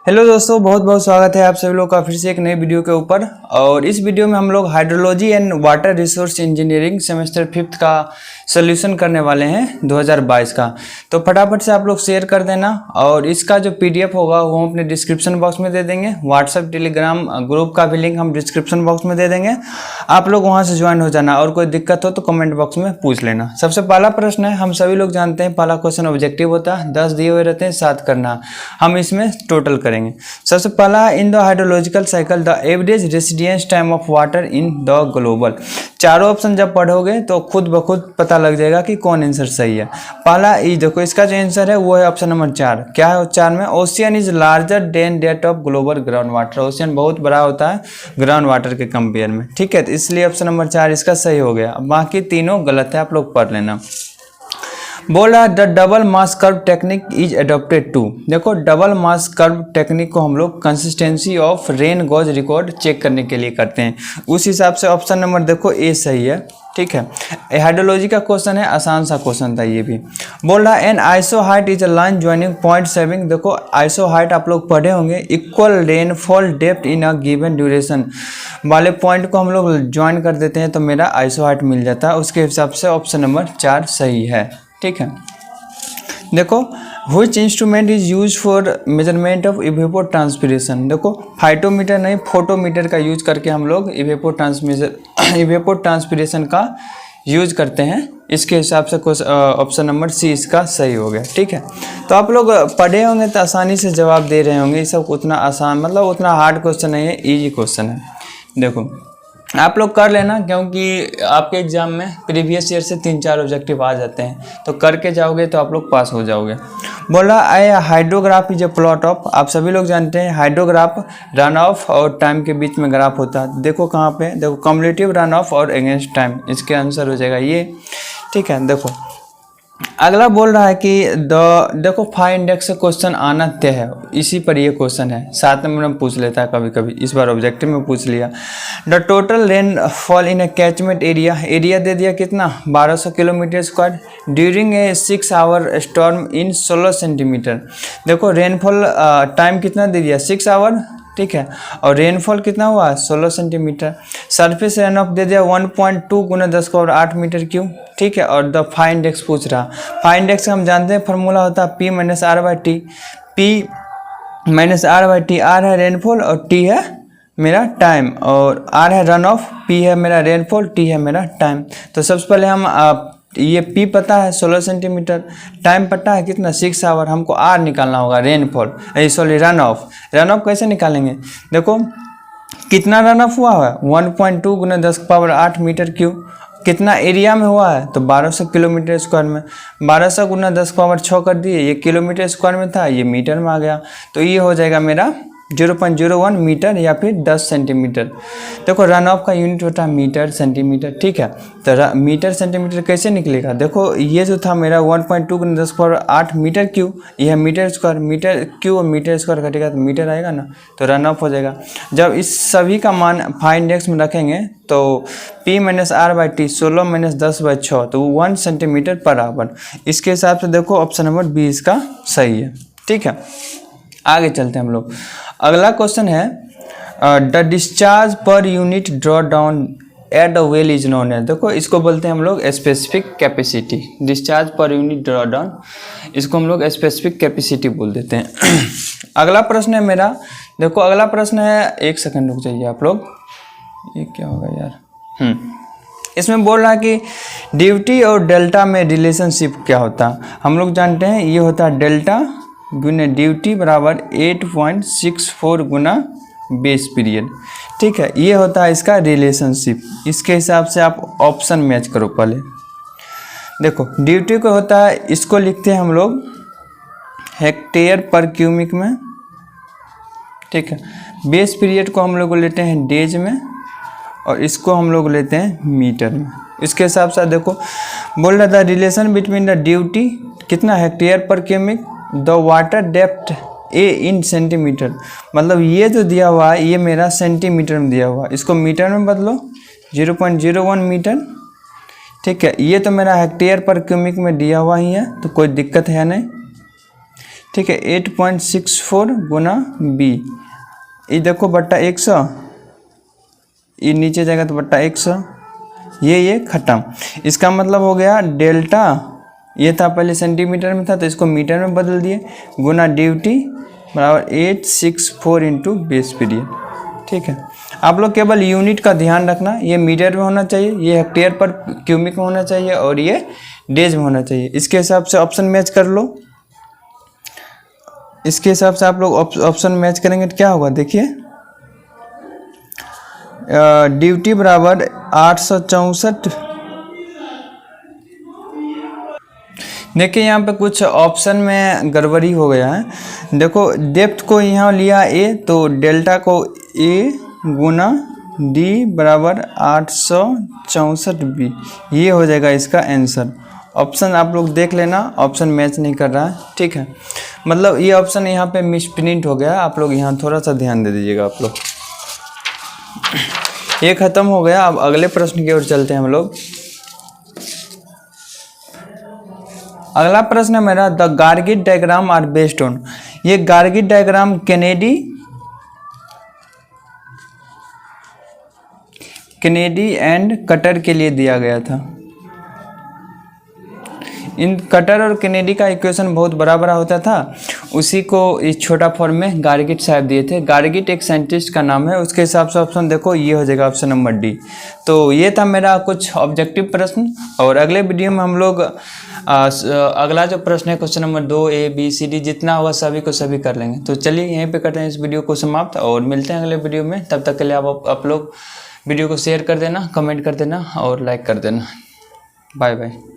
Hello दोस्तों, बहुत बहुत स्वागत है आप सभी लोग का फिर से एक नई वीडियो के ऊपर। और इस वीडियो में हम लोग hydrology and water resource engineering semester 5th का सोल्यूशन करने वाले हैं 2022 का। तो फटाफट से आप लोग शेयर कर देना और इसका जो पीडीएफ होगा वो हम अपने डिस्क्रिप्शन बॉक्स में दे देंगे। व्हाट्सएप टेलीग्राम ग्रुप का भी लिंक हम डिस्क्रिप्शन बॉक्स में दे देंगे, आप लोग वहाँ से ज्वाइन हो जाना। और कोई दिक्कत हो तो कमेंट बॉक्स में पूछ लेना। सबसे पहला प्रश्न है, हम सभी लोग जानते हैं पहला क्वेश्चन ऑब्जेक्टिव होता है, 10 दिए हुए रहते हैं, 7 करना। हम इसमें टोटल करेंगे। सबसे पहला, in the hydrological cycle the average residence time of water in the global. चारों ऑप्शन जब पढ़ोगे तो खुद ब खुद पता लग जाएगा कि कौन आंसर सही है। पहला ई देखो, इसका जो आंसर है वो है ऑप्शन नंबर 4। क्या है 4 में? Ocean is larger than that of global ground water. Ocean बहुत बड़ा होता है ग्राउंड वाटर के कंपेयर में। ठीक है, तो इसलिए ऑप्शन नंबर 4 इसका सही हो गया। बाकी तीनों गलत है, आप लोग पढ़ लेना। बोल रहा है the double mass curve technique is adopted to. देखो, डबल मास कर्व टेक्निक को हम लोग consistency of rain gauge record check करने के लिए करते हैं। उस हिसाब से ऑप्शन नंबर देखो ए सही है। ठीक है, हाइड्रोलॉजी का क्वेश्चन है, आसान सा क्वेश्चन था ये भी। बोल रहा है an isohyet is a line joining point saving. देखो, आइसो हाइट आप लोग पढ़े होंगे, equal rainfall depth in a given duration वाले पॉइंट को हम लोग ज्वाइन कर देते हैं तो मेरा आइसो हाइट मिल जाता है। उसके हिसाब से ऑप्शन नंबर 4 सही है। ठीक है, देखो, which instrument is use for measurement of evapotranspiration. देखो, फाइटोमीटर नहीं, फोटोमीटर का यूज करके हम लोग इवेपोर ट्रांसपिरेशन का यूज करते हैं। इसके हिसाब से ऑप्शन नंबर सी इसका सही हो गया। ठीक है, तो आप लोग पढ़े होंगे तो आसानी से जवाब दे रहे होंगे। ये सब उतना आसान, मतलब उतना हार्ड क्वेश्चन नहीं है, ईजी क्वेश्चन है। देखो, आप लोग कर लेना, क्योंकि आपके एग्जाम में प्रीवियस ईयर से 3-4 ऑब्जेक्टिव आ जाते हैं, तो करके जाओगे तो आप लोग पास हो जाओगे। बोला I hydrograph is a plot of. आप सभी लोग जानते हैं हाइड्रोग्राफ रन ऑफ और टाइम के बीच में ग्राफ होता है। देखो कहाँ पे, देखो कम्युलेटिव रन ऑफ और अगेंस्ट टाइम, इसके आंसर हो जाएगा ये। ठीक है, देखो अगला बोल रहा है कि देखो फाइव इंडेक्स से क्वेश्चन आना तय है, इसी पर ये क्वेश्चन है। 7 नंबर में पूछ लेता है कभी कभी, इस बार ऑब्जेक्टिव में पूछ लिया। The total rainfall in a catchment area, area दे दिया कितना, 1200 kilometre square, during a 6 hour storm in 16 centimetre. देखो रेनफॉल टाइम कितना दे दिया, 6 आवर। ठीक है, और रेनफॉल कितना हुआ, 16 सेंटीमीटर। सरफेस रन ऑफ दे दिया 1.2 × 10⁸ मीटर क्यूब। ठीक है, और द फाइव इंडेक्स पूछ रहा। फाइव इंडेक्स हम जानते हैं फार्मूला होता है P-R/T। P-R/T, R है रेनफॉल और T है मेरा टाइम, और R है रन ऑफ, P है मेरा रेनफॉल, T है मेरा टाइम। तो सबसे पहले हम ये P पता है 16 सेंटीमीटर, टाइम पता है कितना 6 आवर, हमको R निकालना होगा rainfall, sorry run of. Run of कैसे निकालेंगे, देखो कितना रन ऑफ हुआ है 1.2 × 10⁸ मीटर क्यूब। कितना एरिया में हुआ है, तो 1200 किलोमीटर स्क्वायर में। 1200 × 10⁶ कर दिए, ये किलोमीटर स्क्वायर में था, ये मीटर में आ गया, तो ये हो जाएगा मेरा 0.01 मीटर या फिर 10 सेंटीमीटर। देखो रन ऑफ का यूनिट होता है मीटर सेंटीमीटर। ठीक है, तो मीटर सेंटीमीटर कैसे निकलेगा, देखो ये जो था मेरा 1.2 × 10⁸ मीटर क्यूब, यह मीटर स्क्वायर, मीटर क्यूब और मीटर स्क्वायर कटेगा तो मीटर आएगा ना, तो रन ऑफ हो जाएगा। जब इस सभी का मान फाइव इंडेक्स में रखेंगे तो P-R/T 16 - 10/6, तो 1 सेंटीमीटर पर आवर। इसके हिसाब से देखो ऑप्शन नंबर 20 इसका सही है। ठीक है, आगे चलते हैं हम लोग। अगला क्वेश्चन है the discharge per unit draw down at the well is known है। देखो इसको बोलते हैं हम लोग specific capacity. Discharge per unit draw down, इसको हम लोग स्पेसिफिक कैपेसिटी बोल देते हैं। अगला प्रश्न है मेरा, देखो अगला प्रश्न है, एक सेकंड रुक जाइए आप लोग, ये क्या होगा यार। इसमें बोल रहा है कि ड्यूटी और डेल्टा में रिलेशनशिप क्या होता है। हम लोग जानते हैं ये होता है डेल्टा गुने ड्यूटी बराबर 8.64 × बेस पीरियड। ठीक है, ये होता है इसका रिलेशनशिप। इसके हिसाब से आप ऑप्शन मैच करो पहले। देखो ड्यूटी को होता है, इसको लिखते हैं हम लोग हेक्टेयर पर क्यूबिक में। ठीक है, बेस पीरियड को हम लोग लेते हैं डेज में, और इसको हम लोग लेते हैं मीटर में। इसके हिसाब से देखो बोल रहा था रिलेशन बिटवीन द ड्यूटी कितना हेक्टेयर पर cubic, the water depth A in centimetre. मतलब ये जो दिया हुआ है ये मेरा सेंटीमीटर में दिया हुआ है, इसको मीटर में बदलो 0.01 मीटर। ठीक है, ये तो मेरा हेक्टेयर पर क्यूबिक में दिया हुआ ही है, तो कोई दिक्कत है नहीं। ठीक है। 8.64 गुना बी, ये देखो बट्टा 100, ये नीचे जाएगा तो बट्टा 100, ये खत्म। इसका मतलब हो गया डेल्टा, ये था पहले सेंटीमीटर में था तो इसको मीटर में बदल दिए, गुना ड्यूटी बराबर 864 इंटू बेस पीरियड। ठीक है, आप लोग केवल यूनिट का ध्यान रखना, ये मीटर में होना चाहिए, ये हेक्टेयर पर क्यूबिक में होना चाहिए और ये डेज में होना चाहिए। इसके हिसाब से ऑप्शन मैच कर लो, इसके हिसाब से आप लोग ऑप्शन मैच करेंगे तो क्या होगा देखिए, ड्यूटी बराबर 864। देखिए यहाँ पे कुछ ऑप्शन में गड़बड़ी हो गया है। देखो डेप्थ को यहाँ लिया ए, तो डेल्टा को ए गुना डी बराबर 864 बी, ये हो जाएगा इसका आंसर। ऑप्शन आप लोग देख लेना, ऑप्शन मैच नहीं कर रहा है। ठीक है, मतलब ये ऑप्शन यहाँ पे मिसप्रिंट हो गया, आप लोग यहाँ थोड़ा सा ध्यान दे दीजिएगा आप लोग। ये खत्म हो गया, अब अगले प्रश्न की ओर चलते हैं हम लोग। अगला प्रश्न है मेरा, the Garrett diagram are based on. ये Garrett diagram Kennedy and Kutter के लिए दिया गया था। इन कटर और कैनेडी का इक्वेशन बहुत बड़ा बड़ा होता था, उसी को इस छोटा फॉर्म में गार्गिट साहब दिए थे। गार्गिट एक साइंटिस्ट का नाम है, उसके हिसाब से ऑप्शन देखो ये हो जाएगा ऑप्शन नंबर डी। तो ये था मेरा कुछ ऑब्जेक्टिव प्रश्न, और अगले वीडियो में हम लोग अगला जो प्रश्न है question number 2 A B C D जितना हुआ सभी को सभी कर लेंगे। तो चलिए यहीं पे करते हैं इस वीडियो को समाप्त, और मिलते हैं अगले वीडियो में। तब तक के लिए आप लोग वीडियो को शेयर कर देना, कमेंट कर देना और लाइक कर देना। Bye bye.